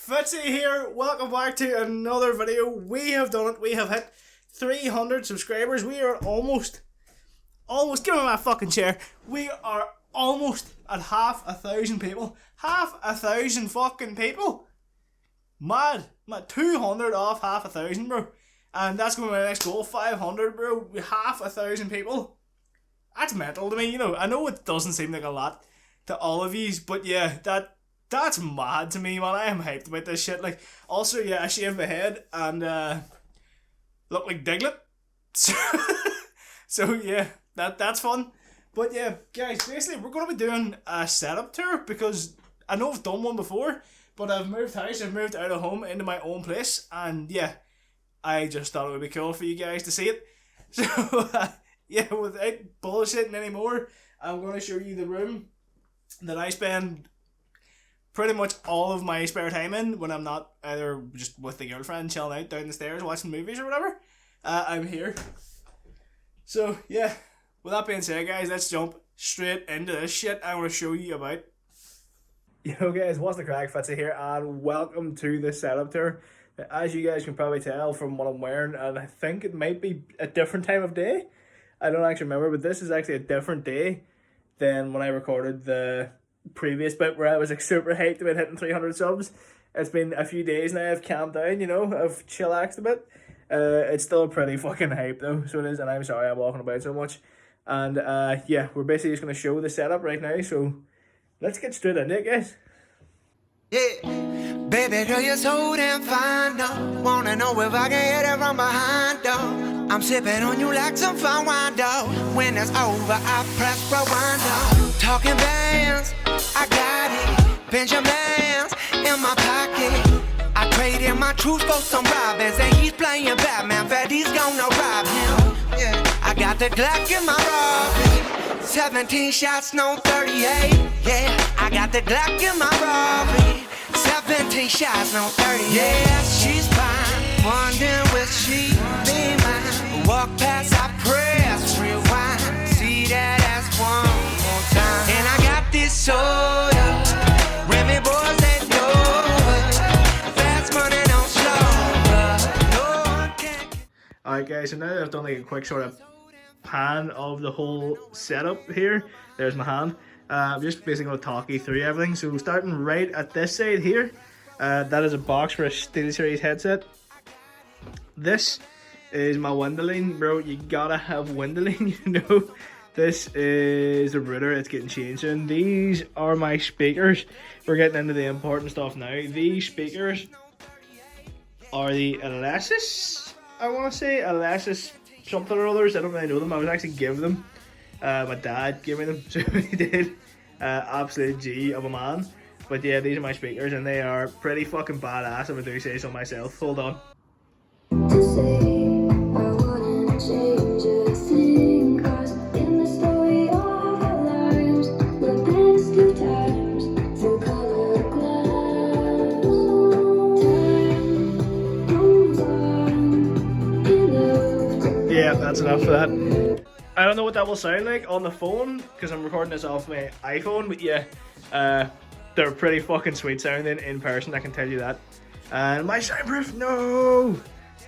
Fitzyy here, welcome back to another video. We have done it, we have hit 300 subscribers. We are almost, give me my fucking chair. We are almost at 1,000 people. 1,000 fucking people. Mad, 200 off 1,000, bro. And that's going to be my next goal, 500, bro. 1,000 people. That's mental to me, you know. I know it doesn't seem like a lot to all of yous, but yeah, that's mad to me, man. I am hyped about this shit. Like, also, yeah, I shaved my head and look like Diglett. So yeah, that's fun. But yeah, guys, basically we're gonna be doing a setup tour because I know I've done one before, but I've moved house. I've moved out of home into my own place, and yeah, I just thought it would be cool for you guys to see it. So yeah, without bullshitting anymore, I'm gonna show you the room that I spend pretty much all of my spare time in when I'm not either just with the girlfriend chilling out down the stairs watching movies or whatever. I'm here. So yeah, with that being said, guys, let's jump straight into this shit I want to show you about. Yo guys, what's the crack? Fitzyy here, and welcome to the setup tour. As you guys can probably tell from what I'm wearing, and I think it might be a different time of day. I don't actually remember, but this is actually a different day than when I recorded the previous bit where I was like super hyped about hitting 300 subs. It's been a few days now. I've calmed down, you know, I've chillaxed a bit. It's still pretty fucking hype though, so it is, and I'm sorry I'm walking about so much. And yeah, we're basically just going to show the setup right now, so let's get straight into it, guys. Yeah, baby girl, you're so damn fine, though. Wanna know if I can hit it from behind, though. I'm sipping on you like some fine wine, though. When it's over, I press rewind, though. Talking bands, I got it. Benjamins in my pocket. I traded my truth for some robbers, and he's playing Batman. Freddy's gonna rob him. Yeah, I got the Glock in my robbery. 17 shots, no 38. Yeah, I got the Glock in my robbery. 17 shots, no 38. Yeah, she's fine. Wondering will she be mine? Walk past, I press rewind. See that ass one more time. And I got this soda. Remy boys that know. Fast money don't slow. No one can. Alright guys, so now that I've done like a quick sort of pan of the whole setup here, there's my hand. I'm just basically going to talk you through everything. So starting right at this side here, that is a box for a SteelSeries headset. This is my windowing, bro. You gotta have windowing, you know. This is the router, it's getting changed soon. These are my speakers. We're getting into the important stuff now. These speakers are the Alesis, I want to say. Alesis something or others. I don't really know them. I was actually given them. My dad gave me them, so he did. Absolute G of a man. But yeah, these are my speakers, and they are pretty fucking badass if I do say so myself. Hold on. Yeah, that's enough for that. I don't know what that will sound like on the phone because I'm recording this off my iPhone, but yeah, they're pretty fucking sweet sounding in person, I can tell you that. And my soundproof, no!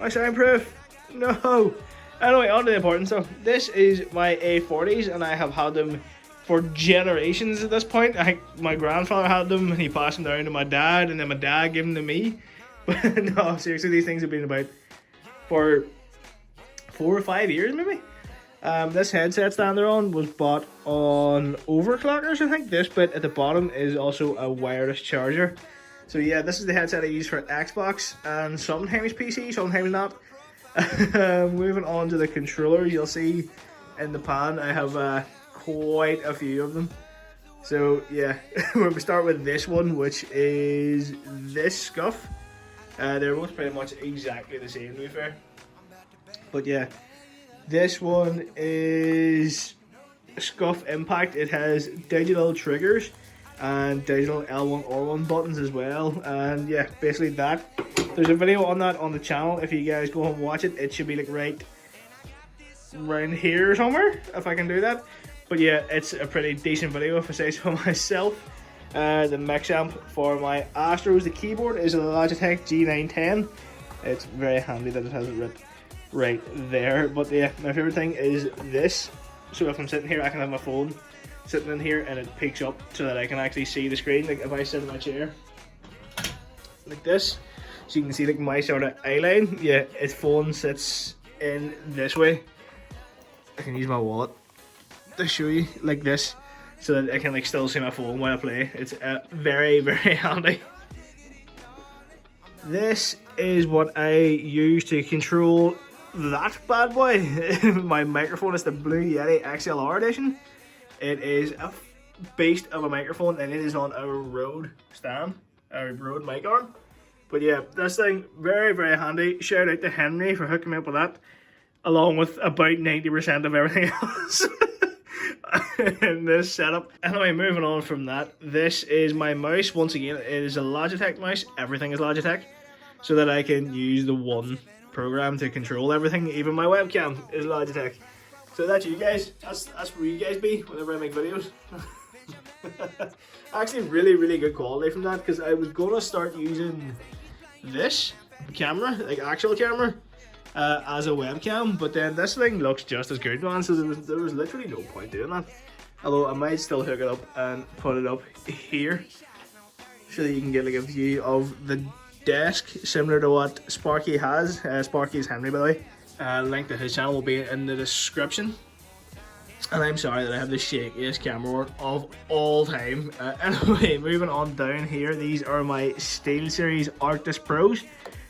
My soundproof, no! Anyway, on to the important stuff. This is my A40s, and I have had them for generations at this point. I think my grandfather had them, and he passed them down to my dad, and then my dad gave them to me. But no, seriously, these things have been about for 4 or 5 years, maybe. This headset stand they're on was bought on overclockers, I think. This bit at the bottom is also a wireless charger. So yeah, this is the headset I use for Xbox and sometimes PC, sometimes not. Moving on to the controllers, you'll see in the pan I have quite a few of them. So yeah, we're gonna start with this one, which is this Scuff. They're both pretty much exactly the same, to be fair. But yeah, this one is Scuff Impact. It has digital triggers and digital L1 R1 buttons as well, and yeah, basically that. There's a video on that on the channel. If you guys go and watch it, it should be like right around here somewhere, if I can do that. But yeah, it's a pretty decent video if I say so myself. The mix amp for my Astros. The keyboard is a Logitech G910. It's very handy that it has it right there. But yeah, my favorite thing is this. So if I'm sitting here, I can have my phone sitting in here and it peeks up so that I can actually see the screen. Like if I sit in my chair like this, so you can see like my sort of eye line. Yeah, its phone sits in this way. I can use my wallet to show you like this, so that I can like still see my phone while I play. It's very handy. This is what I use to control that bad boy. My microphone is the Blue Yeti XLR edition. It is a beast of a microphone, and it is on a Rode stand, a Rode mic arm. But yeah, this thing, very handy. Shout out to Henry for hooking me up with that, along with about 90% of everything else in this setup. Anyway, moving on from that, this is my mouse. Once again, it is a Logitech mouse. Everything is Logitech, so that I can use the one program to control everything. Even my webcam is Logitech. So that's you guys. That's where you guys be whenever I make videos. Actually, really good quality from that, because I was gonna start using this camera, like actual camera, as a webcam, but then this thing looks just as good, man. So there was literally no point doing that. Although I might still hook it up and put it up here, so that you can get like a view of the desk, similar to what Sparky has. Sparky is Henry, by the way. Link to his channel will be in the description. And I'm sorry that I have the shakiest camera work of all time. Anyway, moving on down here, these are my SteelSeries Arctis Pros.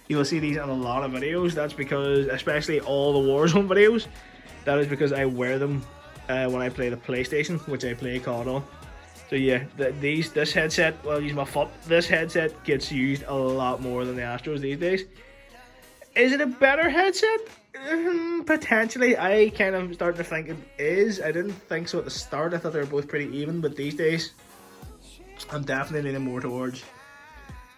You will see these on a lot of videos. That's because, especially all the Warzone videos, that is because I wear them when I play the PlayStation, which I play COD on. So yeah, this headset, well, I'll use my foot. This headset gets used a lot more than the Astros these days. Is it a better headset? Potentially. I kind of starting to think it is. I didn't think so at the start. I thought they were both pretty even, but these days I'm definitely leaning more towards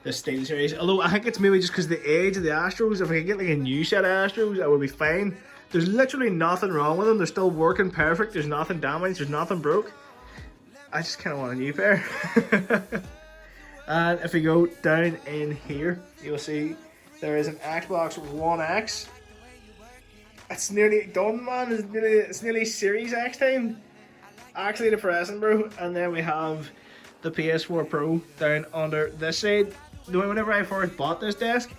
the SteelSeries. Although I think it's maybe just because the age of the Astros. If I could get like a new set of Astros, I would be fine. There's literally nothing wrong with them. They're still working perfect. There's nothing damaged. There's nothing broke. I just kind of want a new pair. And if we go down in here, you'll see there is an Xbox One X. It's nearly done, man. It's nearly Series X time. Actually depressing, bro. And then we have the PS4 Pro down under this side. Whenever I first bought this desk,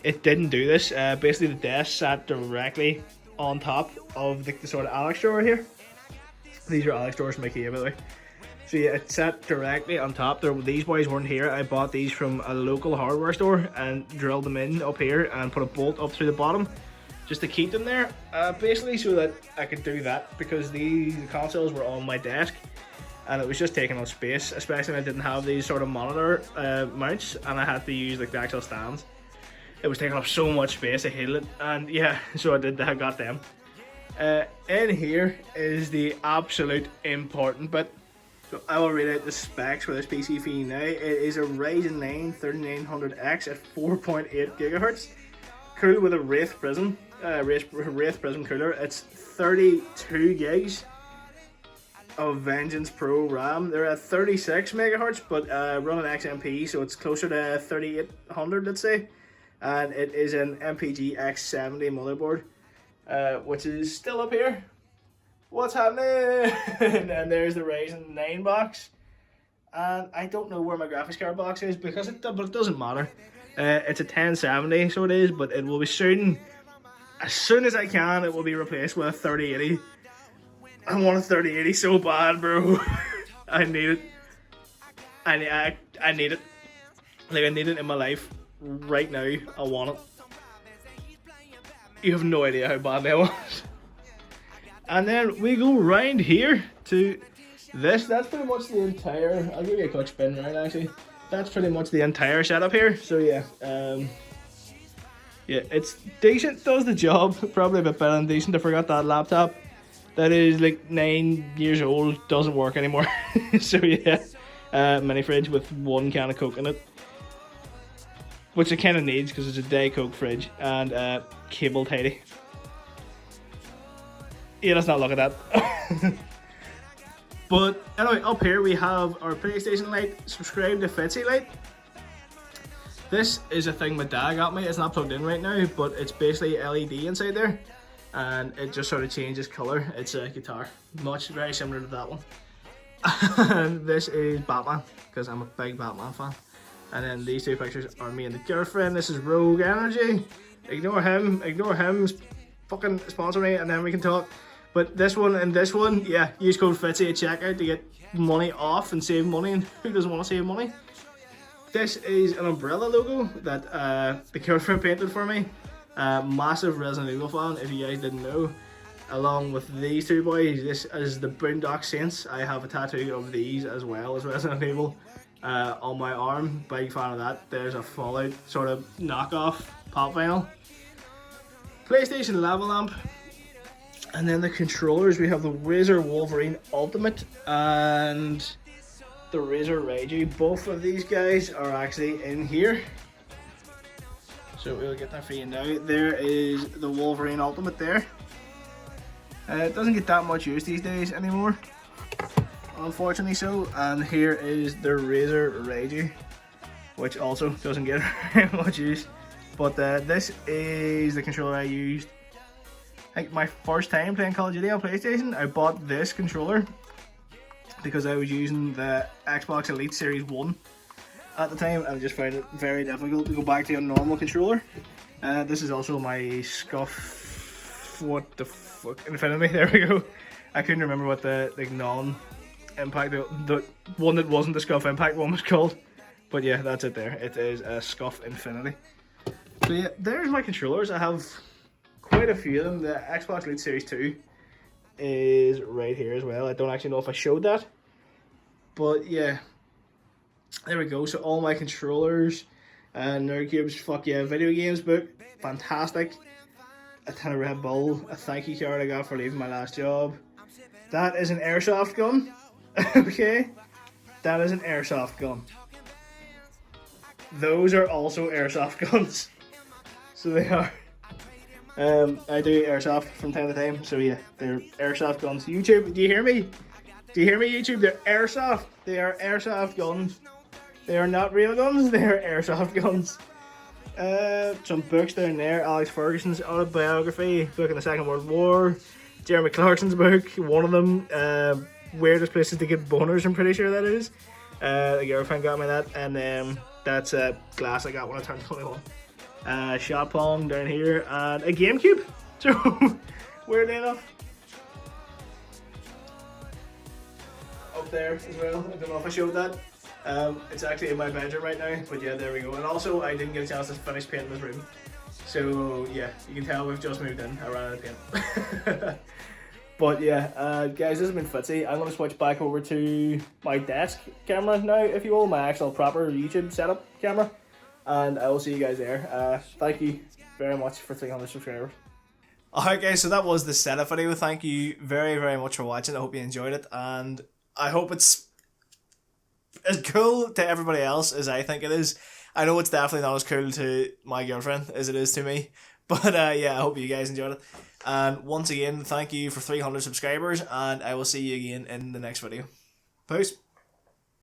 it didn't do this. Basically, the desk sat directly on top of the sort of Alex drawer here. These are Alex drawers from IKEA, by the way. So yeah, it sat directly on top. These boys weren't here. I bought these from a local hardware store and drilled them in up here and put a bolt up through the bottom just to keep them there. Basically so that I could do that, because the consoles were on my desk and it was just taking up space, especially when I didn't have these sort of monitor mounts and I had to use like the actual stands. It was taking up so much space, I hated it, and yeah, so I got them. In here is the absolute important bit. So I will read out the specs for this PC for you now. It is a Ryzen 9 3900X at 4.8 gigahertz, cooled with a Wraith Prism, Wraith Prism cooler. It's 32 gigs of Vengeance Pro RAM. They're at 36 megahertz, but running XMP, so it's closer to 3800, let's say. And it is an MPG X70 motherboard, which is still up here. What's happening? And there's the Ryzen 9 box. And I don't know where my graphics card box is, because it doesn't matter. It's a 1070, so it is, but it will be soon. As soon as I can, it will be replaced with a 3080. I want a 3080 so bad, bro. I need it. I need it. Like, I need it in my life right now. I want it. You have no idea how badly I want it. And then we go round here to this. That's pretty much the entire. I'll give you a quick spin around actually. That's pretty much the entire setup here. So yeah, yeah, it's decent. Does the job. Probably a bit better than decent. I forgot that laptop. That is like 9 years old. Doesn't work anymore. So yeah, mini fridge with one can of Coke in it, which it kind of needs because it's a Day Coke fridge, and cable tidy. Yeah, let's not look at that. But anyway, up here we have our PlayStation light. Subscribe to Fitzyy light. This is a thing my dad got me. It's not plugged in right now, but it's basically LED inside there, and it just sort of changes color. It's a guitar, very similar to that one. And this is Batman, because I'm a big Batman fan. And then these two pictures are me and the girlfriend. This is Rogue Energy. Ignore him. Fucking sponsor me, and then we can talk. But this one and this one, yeah, use code Fitzyy at checkout to get money off and save money. And who doesn't want to save money? This is an umbrella logo that the girlfriend painted for me. Massive Resident Evil fan, if you guys didn't know. Along with these two boys, this is the Boondock Saints. I have a tattoo of these as well as Resident Evil on my arm. Big fan of that. There's a Fallout sort of knockoff pop vinyl. PlayStation lava lamp. And then the controllers, we have the Razer Wolverine Ultimate and the Razer Raiju. Both of these guys are actually in here. So we'll get that for you now. There is the Wolverine Ultimate there. It doesn't get that much use these days anymore, unfortunately so. And here is the Razer Raiju, which also doesn't get very much use. But this is the controller I used. I think my first time playing Call of Duty on PlayStation. I bought this controller because I was using the Xbox Elite Series 1 at the time, and I just found it very difficult to go back to a normal controller. This is also my Scuff, what the fuck, Infinity, there we go. I couldn't remember what the non-impact, the one that wasn't the Scuff Impact one was called. But yeah, that's it there. It is a Scuff Infinity. So yeah, there's my controllers. I have quite a few of them. The Xbox Elite Series 2 is right here as well. I don't actually know if I showed that, but yeah, there we go. So all my controllers and Nerd Cube's Fuck Yeah Video Games book, fantastic. A ton of Red Bull, a thank you card I got for leaving my last job. That is an airsoft gun. Okay, that is an airsoft gun. Those are also airsoft guns. So they are. I do airsoft from time to time, so yeah, they're airsoft guns. YouTube, do you hear me? Do you hear me, YouTube? They're airsoft. They are airsoft guns. They are not real guns, they are airsoft guns. Some books down there. Alex Ferguson's autobiography, book in the Second World War. Jeremy Clarkson's book, one of them. Weirdest places to get boners, I'm pretty sure that is. The girlfriend got me that, and that's a glass I got when I turned 21. Shot pong down here, and a GameCube. So weirdly enough, up there as well. I don't know if I showed that. It's actually in my bedroom right now, but yeah, there we go. And also, I didn't get a chance to finish painting this room, so yeah, you can tell we've just moved in. I ran out of paint. But yeah, guys, this has been Fitzyy. I'm going to switch back over to my desk camera now, if you will, my actual proper YouTube setup camera. And I will see you guys there. Thank you very much for 300 subscribers. Alright guys, so that was the setup video. Thank you very, very much for watching. I hope you enjoyed it, and I hope it's as cool to everybody else as I think it is. I know it's definitely not as cool to my girlfriend as it is to me. But yeah, I hope you guys enjoyed it. And once again, thank you for 300 subscribers, and I will see you again in the next video. Peace.